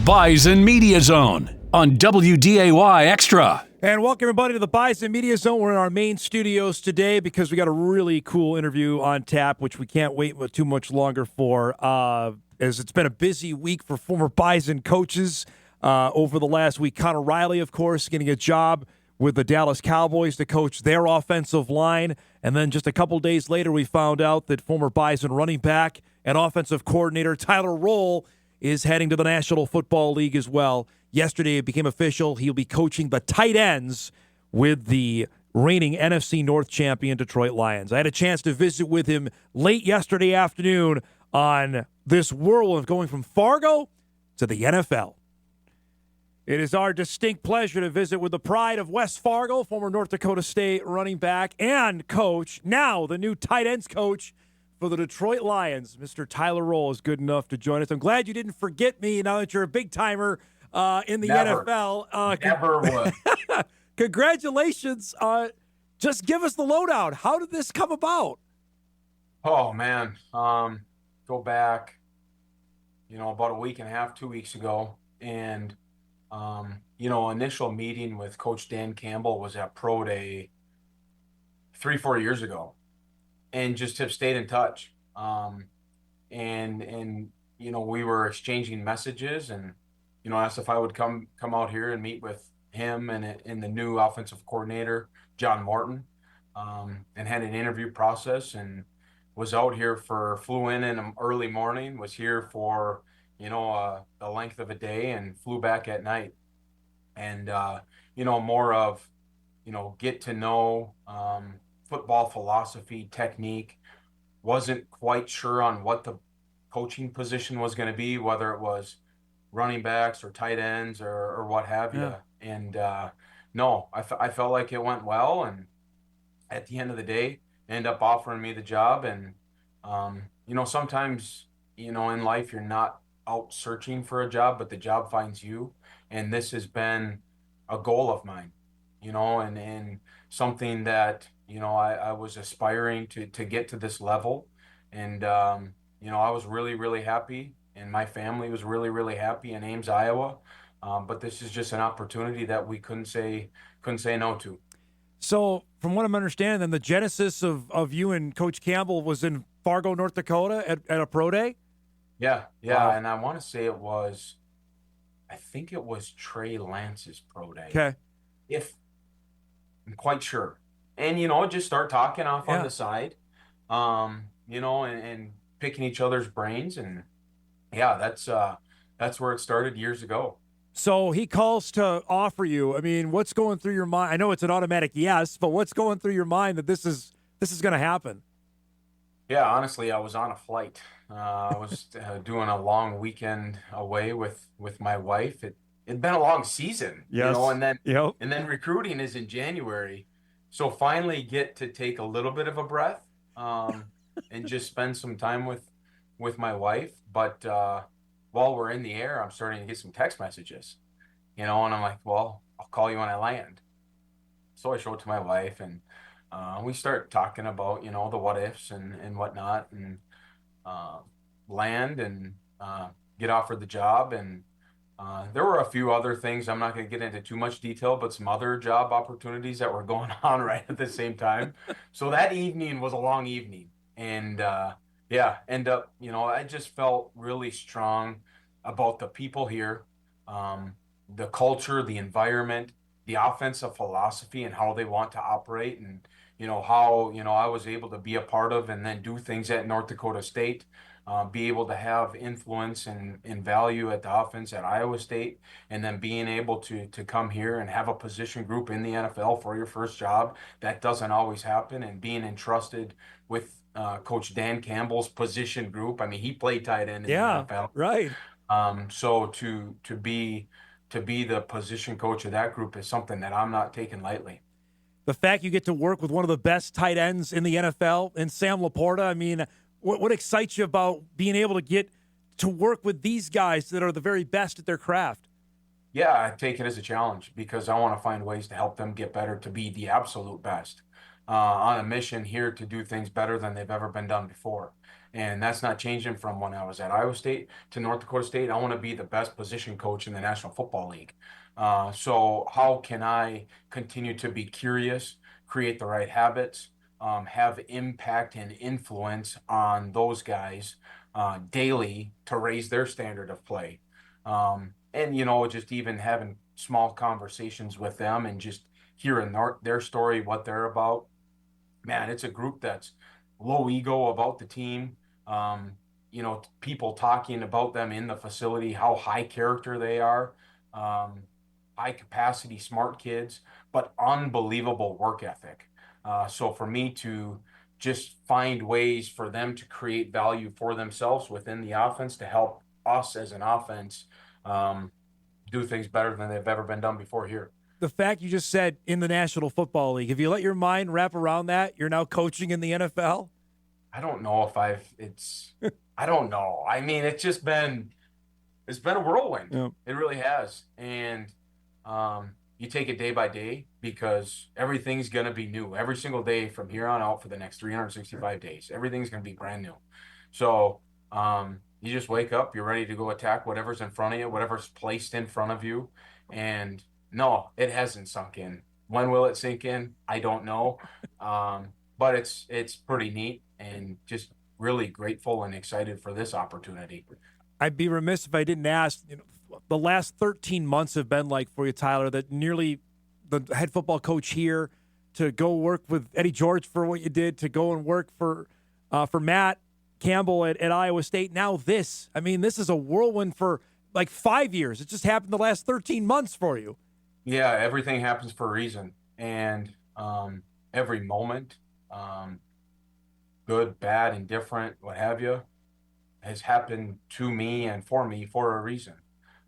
Bison Media Zone on WDAY Extra. And welcome, everybody, to the Bison Media Zone. We're in our main studios today because we got a really cool interview on tap, which we can't wait too much longer for, as it's been a busy week for former Bison coaches over the last week. Connor Riley, of course, getting a job with the Dallas Cowboys to coach their offensive line. And then just a couple days later, we found out that former Bison running back and offensive coordinator Tyler Roehl is heading to the National Football League as well. Yesterday, it became official. He'll be coaching the tight ends with the reigning NFC North champion Detroit Lions. I had a chance to visit with him late yesterday afternoon on this whirlwind of going from Fargo to the NFL. It is our distinct pleasure to visit with the pride of West Fargo, former North Dakota State running back and coach, now the new tight ends coach for the Detroit Lions. Mr. Tyler Roehl is good enough to join us. I'm glad you didn't forget me now that you're a big-timer in the NFL. Never would. Congratulations. Just give us the lowdown. How did this come about? Oh, man. Go back, about a week and a half, 2 weeks ago. And, initial meeting with Coach Dan Campbell was at Pro Day 3-4 years ago. And just have stayed in touch. We were exchanging messages and, asked if I would come out here and meet with him and the new offensive coordinator, John Morton, and had an interview process and was out here flew in an early morning, was here for, the length of a day and flew back at night. And, more of, get to know, football philosophy, technique. Wasn't quite sure on what the coaching position was going to be, whether it was running backs or tight ends or what have you. And I felt like it went well. And at the end of the day, ended up offering me the job. And, sometimes, in life, you're not out searching for a job, but the job finds you. And this has been a goal of mine, and something that, I was aspiring to get to this level. And, I was really, really happy. And my family was really, really happy in Ames, Iowa. But this is just an opportunity that we couldn't say no to. So from what I'm understanding, then the genesis of you and Coach Campbell was in Fargo, North Dakota at a pro day? Yeah. Wow. And I want to say I think it was Trey Lance's pro day. Okay. I'm quite sure. And, just start talking off on the side, and picking each other's brains. And, that's where it started years ago. So he calls to offer you. I mean, what's going through your mind? I know it's an automatic yes, but what's going through your mind that this is going to happen? Yeah, honestly, I was on a flight. I was doing a long weekend away with my wife. It'd been a long season, yes. And then recruiting is in January. So finally get to take a little bit of a breath and just spend some time with my wife. But while we're in the air, I'm starting to get some text messages, and I'm like, well, I'll call you when I land. So I show it to my wife, and we start talking about, the what ifs and whatnot, and land and get offered the job. And there were a few other things. I'm not going to get into too much detail, but some other job opportunities that were going on right at the same time. So that evening was a long evening. And end up, I just felt really strong about the people here, the culture, the environment, the offensive philosophy and how they want to operate. And, how, I was able to be a part of and then do things at North Dakota State. Be able to have influence and value at the offense at Iowa State, and then being able to come here and have a position group in the NFL for your first job. That doesn't always happen, and being entrusted with Coach Dan Campbell's position group. I mean, he played tight end in the NFL. Right. So to be the position coach of that group is something that I'm not taking lightly. The fact you get to work with one of the best tight ends in the NFL, and Sam Laporta, I mean, what excites you about being able to get to work with these guys that are the very best at their craft? Yeah, I take it as a challenge because I want to find ways to help them get better, to be the absolute best. on a mission here to do things better than they've ever been done before. And that's not changing from when I was at Iowa State to North Dakota State. I want to be the best position coach in the National Football League. So how can I continue to be curious, create the right habits, have impact and influence on those guys daily to raise their standard of play? And, just even having small conversations with them and just hearing their story, what they're about. Man, it's a group that's low ego about the team. Um, people talking about them in the facility, how high character they are, um, high capacity, smart kids, but unbelievable work ethic. So for me to just find ways for them to create value for themselves within the offense to help us as an offense um, do things better than they've ever been done before here. The fact you just said in the National Football League, if you let your mind wrap around that, you're now coaching in the NFL? I don't know if I don't know. I mean, it's been a whirlwind. Yeah. It really has. And you take it day by day because everything's going to be new every single day from here on out for the next 365 days. Everything's going to be brand new. So you just wake up, you're ready to go attack whatever's in front of you, whatever's placed in front of you. And no, it hasn't sunk in. When will it sink in? I don't know. But it's pretty neat and just really grateful and excited for this opportunity. I'd be remiss if I didn't ask, the last 13 months have been like for you, Tyler, that nearly the head football coach here to go work with Eddie George for what you did, to go and work for Matt Campbell at Iowa State. Now this, I mean, this is a whirlwind for like 5 years. It just happened the last 13 months for you. Yeah, everything happens for a reason. And every moment, good, bad, indifferent, what have you, has happened to me and for me for a reason.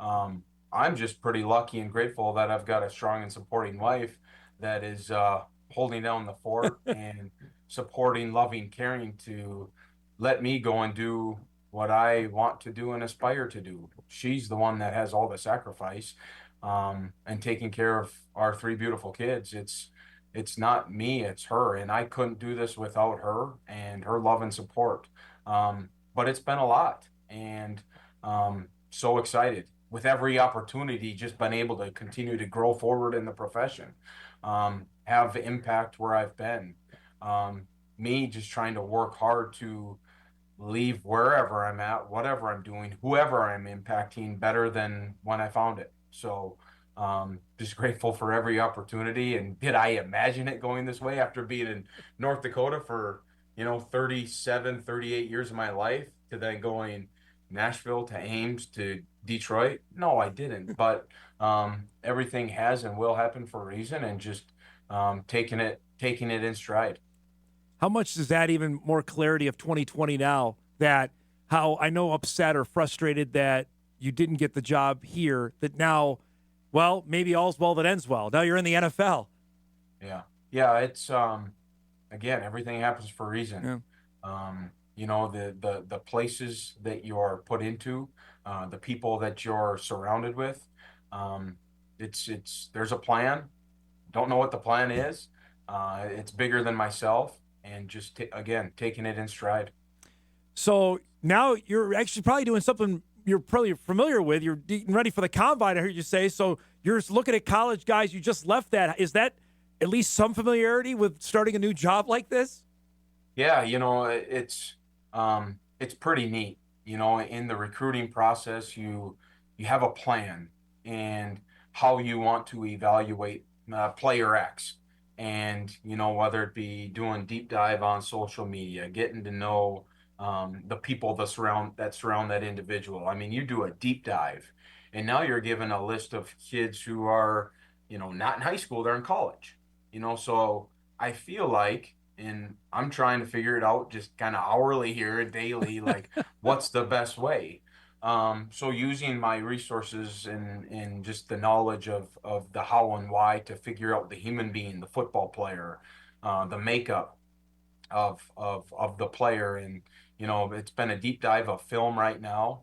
I'm just pretty lucky and grateful that I've got a strong and supporting wife that is holding down the fort and supporting, loving, caring to let me go and do what I want to do and aspire to do. She's the one that has all the sacrifice and taking care of our three beautiful kids. It's not me, it's her, and I couldn't do this without her and her love and support. But it's been a lot, and so excited with every opportunity, just been able to continue to grow forward in the profession, have impact where I've been. Me just trying to work hard to leave wherever I'm at, whatever I'm doing, whoever I'm impacting better than when I found it. So just grateful for every opportunity. And did I imagine it going this way after being in North Dakota for, 37, 38 years of my life to then going Nashville to Ames to Detroit? No, I didn't. But everything has and will happen for a reason, and just taking it in stride. How much does that even more clarity of 2020 now, that how I know upset or frustrated that you didn't get the job here, that now, well, maybe all's well that ends well. Now you're in the NFL. Yeah. Yeah, it's again, everything happens for a reason. Yeah. The places that you're put into, the people that you're surrounded with. It's there's a plan. Don't know what the plan is. It's bigger than myself, and just again taking it in stride. So now you're actually probably doing something you're probably familiar with. You're getting ready for the combine, I heard you say. So you're looking at college guys. You just left that. Is that at least some familiarity with starting a new job like this? Yeah, it's pretty neat. In the recruiting process, you have a plan and how you want to evaluate player X, and whether it be doing deep dive on social media, getting to know the people that surround that individual. I mean, you do a deep dive, and now you're given a list of kids who are not in high school, they're in college. So I feel like, and I'm trying to figure it out just kind of hourly here, daily, like what's the best way. So using my resources and just the knowledge of the how and why to figure out the human being, the football player, the makeup of the player, and it's been a deep dive of film right now,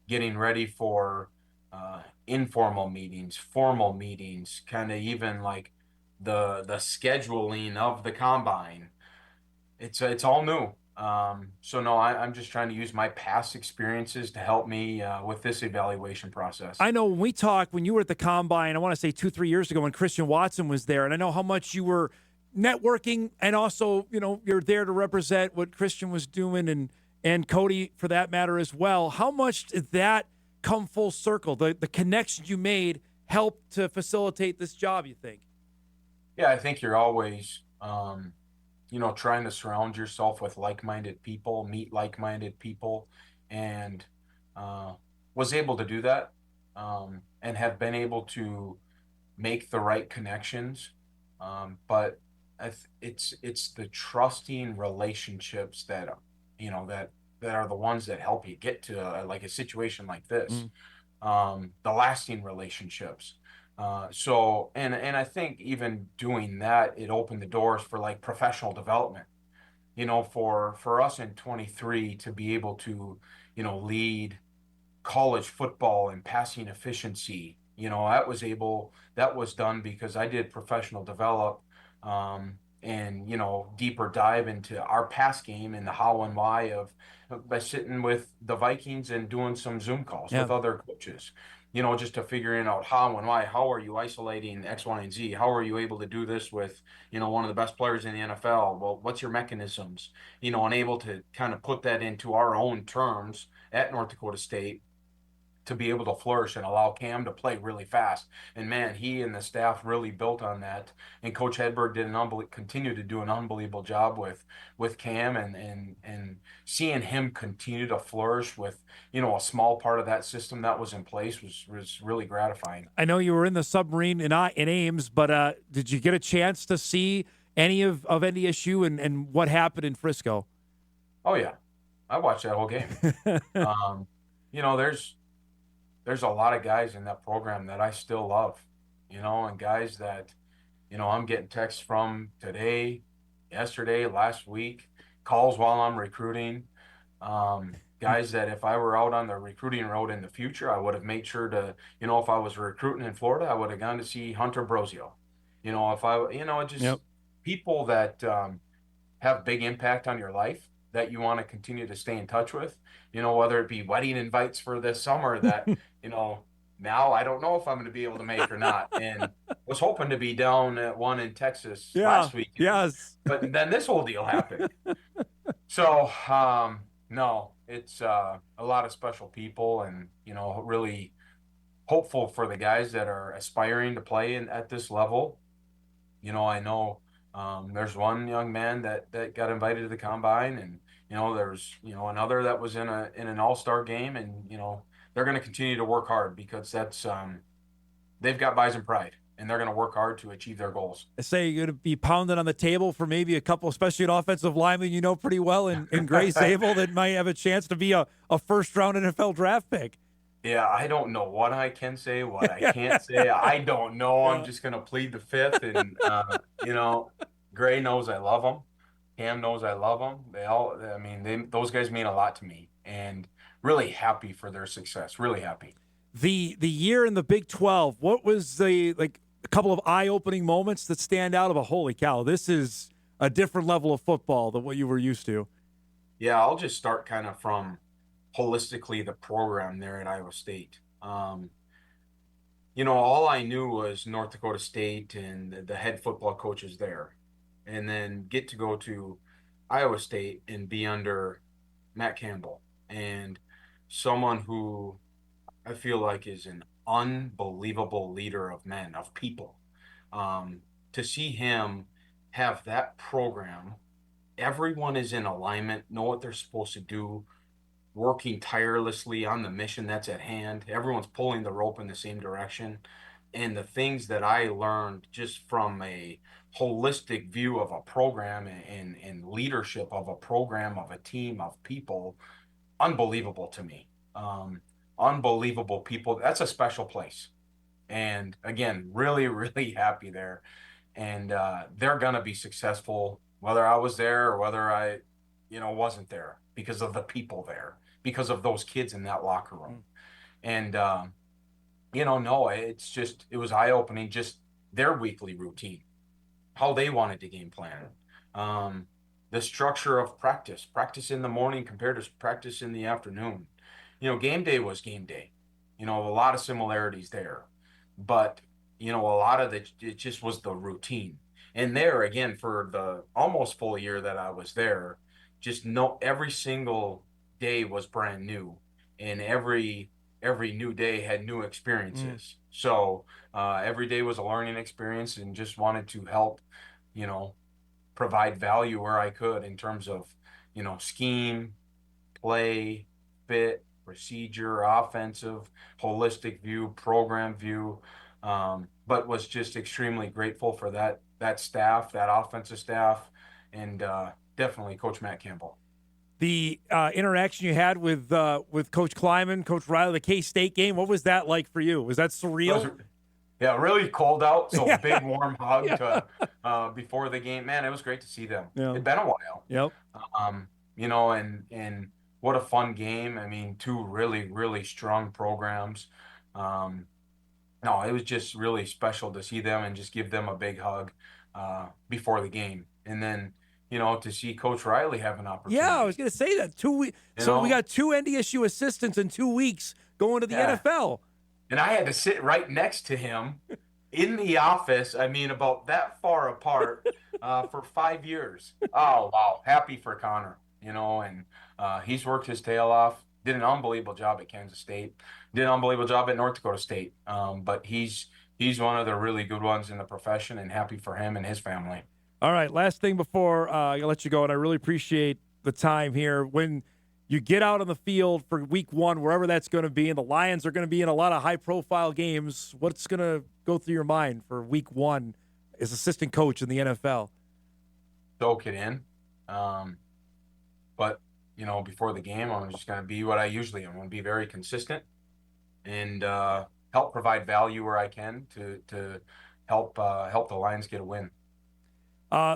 getting ready for informal meetings, formal meetings, kind of even like the scheduling of the combine. It's all new. So no, I'm just trying to use my past experiences to help me with this evaluation process. I know when we talked, when you were at the combine, I want to say 2-3 years ago when Christian Watson was there, and I know how much you were networking, and also, you're there to represent what Christian was doing, and Cody for that matter as well. How much did that come full circle? The connections you made helped to facilitate this job, you think? Yeah, I think you're always trying to surround yourself with like-minded people, meet like-minded people, and uh, was able to do that, and have been able to make the right connections. But it's the trusting relationships that that are the ones that help you get to like a situation like this. Mm. The lasting relationships. And I think even doing that, it opened the doors for like professional development. For us in 23 to be able to, lead college football and passing efficiency. That was done because I did professional develop, and deeper dive into our pass game and the how and why of by sitting with the Vikings and doing some Zoom calls Yeah. with other coaches. Just to figuring out how and why. How are you isolating X, Y, and Z? How are you able to do this with, one of the best players in the NFL? Well, what's your mechanisms? And able to kind of put that into our own terms at North Dakota State to be able to flourish and allow Cam to play really fast. And man, he and the staff really built on that. And Coach Hedberg continue to do an unbelievable job with Cam, and seeing him continue to flourish with a small part of that system that was in place was really gratifying. I know you were in the submarine in Ames, but did you get a chance to see any of NDSU and what happened in Frisco? Oh yeah, I watched that whole game. Um, there's a lot of guys in that program that I still love, and guys that, I'm getting texts from today, yesterday, last week, calls while I'm recruiting. Guys that if I were out on the recruiting road in the future, I would have made sure to, if I was recruiting in Florida, I would have gone to see Hunter Brosio. If I, just Yep. people that have big impact on your life that you want to continue to stay in touch with, whether it be wedding invites for this summer that, you know, now I don't know if I'm going to be able to make or not. And was hoping to be down at one in Texas Yeah. last weekend, Yes. but then this whole deal happened. So, no, it's a lot of special people, and, really hopeful for the guys that are aspiring to play at this level. I know there's one young man that got invited to the combine, and there's another that was in an all-star game, and they're going to continue to work hard because that's they've got Bison pride, and they're going to work hard to achieve their goals. I say you're going to be pounding on the table for maybe a couple, especially an offensive lineman you know pretty well, in Gray Zabel that might have a chance to be a first-round NFL draft pick. Yeah, I don't know what I can say, what I can't say. I don't know. I'm Yeah. just going to plead the fifth, and Gray knows I love him. Cam knows I love them. I mean, those guys mean a lot to me, and really happy for their success. Really happy. The year in the Big 12, what was a couple of eye-opening moments that stand out of a holy cow, this is a different level of football than what you were used to? Yeah, I'll just start kind of from holistically the program there at Iowa State. All I knew was North Dakota State and the head football coaches there, and then get to go to Iowa State and be under Matt Campbell, and someone who I feel like is an unbelievable leader of men, of people. To see him have that program, everyone is in alignment, know what they're supposed to do, working tirelessly on the mission that's at hand. Everyone's pulling the rope in the same direction. And the things that I learned just from a holistic view of a program and leadership of a program, of a team, of people, unbelievable to me. Unbelievable people. That's a special place. And again, really, really happy there. And they're going to be successful, whether I was there or whether I, wasn't there, because of the people there, because of those kids in that locker room. And, no, it was eye opening, just their weekly routine. how they wanted to game plan. The structure of practice in the morning compared to practice in the afternoon. Game day was game day. A lot of similarities there, but a lot of it just was the routine. And there again, for the almost full year that I was there, just every single day was brand new, and every new day had new experiences. So every day was a learning experience, and just wanted to help, you know, provide value where I could in terms of, scheme, play, fit, procedure, offensive, holistic view, program view. But was just extremely grateful for that staff, that offensive staff, and definitely Coach Matt Campbell. The interaction you had with Coach Kleiman, Coach Riley, the K-State game, what was that like for you? Was that surreal? Yeah, really cold out, so Yeah. big warm hug Yeah. to before the game. Man, it was great to see them. Yeah. It'd been a while. Yep. And what a fun game. I mean, two really, really strong programs. No, it was just really special to see them and just give them a big hug before the game. And then, to see Coach Riley have an opportunity. Yeah, I was going to say that. 2 weeks. So we got 2 NDSU assistants in 2 weeks going to the NFL. And I had to sit right next to him in the office. I mean, about that far apart for 5 years. Oh, wow. Happy for Connor, and he's worked his tail off. Did an unbelievable job at Kansas State. Did an unbelievable job at North Dakota State. But he's one of the really good ones in the profession, and happy for him and his family. All right, last thing before I let you go, and I really appreciate the time here. When you get out on the field for week 1, wherever that's going to be, and the Lions are going to be in a lot of high-profile games, what's going to go through your mind for week 1 as assistant coach in the NFL? Soak it in. But, before the game, I'm just going to be what I usually am. I'm going to be very consistent and help provide value where I can to help the Lions get a win.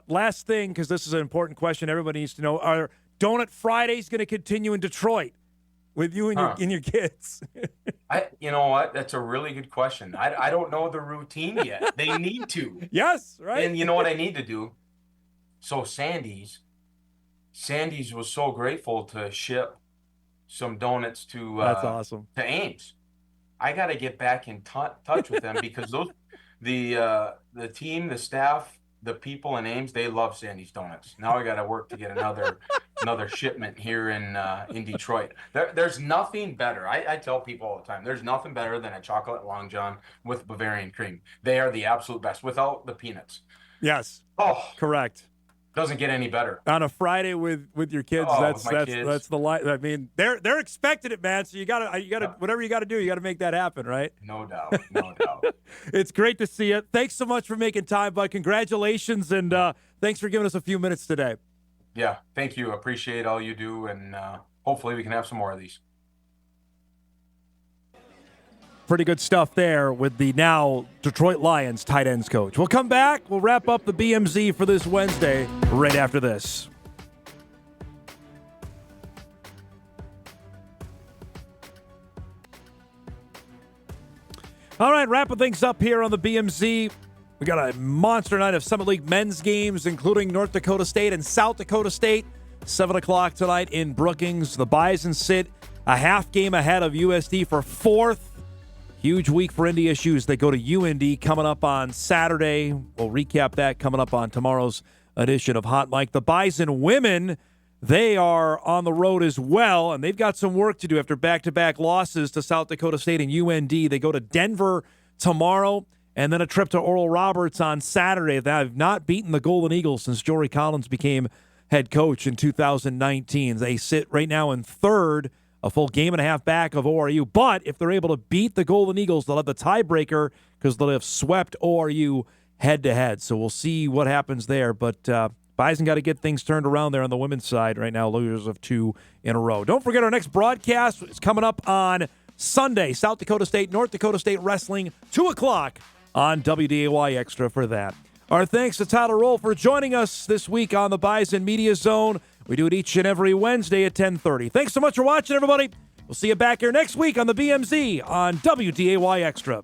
Last thing, because this is an important question everybody needs to know, are Donut Fridays going to continue in Detroit with you and your kids? You know what? That's a really good question. I don't know the routine yet. They need to. Yes, right. And you know what I need to do? So Sandy's was so grateful to ship some donuts to That's awesome. to Ames. I got to get back in touch with them because the team, the staff, the people in Ames, they love Sandy's Donuts. Now I got to work to get another shipment here in Detroit. There's nothing better. I tell people all the time, there's nothing better than a chocolate Long John with Bavarian cream. They are the absolute best without the peanuts. Yes. Oh, correct. Doesn't get any better. On a Friday with your kids, that's the line. I mean, they're expecting it, man. So you gotta whatever you gotta do, you gotta make that happen, right? No doubt. It's great to see you. Thanks so much for making time, bud. Congratulations, and thanks for giving us a few minutes today. Yeah, thank you. Appreciate all you do, and hopefully we can have some more of these. Pretty good stuff there with the now Detroit Lions tight ends coach. We'll come back. We'll wrap up the BMZ for this Wednesday right after this. All right, wrapping things up here on the BMZ. We got a monster night of Summit League men's games, including North Dakota State and South Dakota State. 7 o'clock tonight in Brookings. The Bison sit a half game ahead of USD for 4th. Huge week for NDSUs. They go to UND coming up on Saturday. We'll recap that coming up on tomorrow's edition of Hot Mike. The Bison women, they are on the road as well, and they've got some work to do after back-to-back losses to South Dakota State and UND. They go to Denver tomorrow, and then a trip to Oral Roberts on Saturday. They have not beaten the Golden Eagles since Jory Collins became head coach in 2019. They sit right now in 3rd, a full game and a half back of ORU. But if they're able to beat the Golden Eagles, they'll have the tiebreaker because they'll have swept ORU head-to-head. So we'll see what happens there. But Bison got to get things turned around there on the women's side right now, losers of 2 in a row. Don't forget our next broadcast is coming up on Sunday. South Dakota State, North Dakota State Wrestling, 2 o'clock on WDAY Extra for that. Our thanks to Tyler Roehl for joining us this week on the Bison Media Zone. We do it each and every Wednesday at 10:30. Thanks so much for watching, everybody. We'll see you back here next week on the BMZ on WDAY Extra.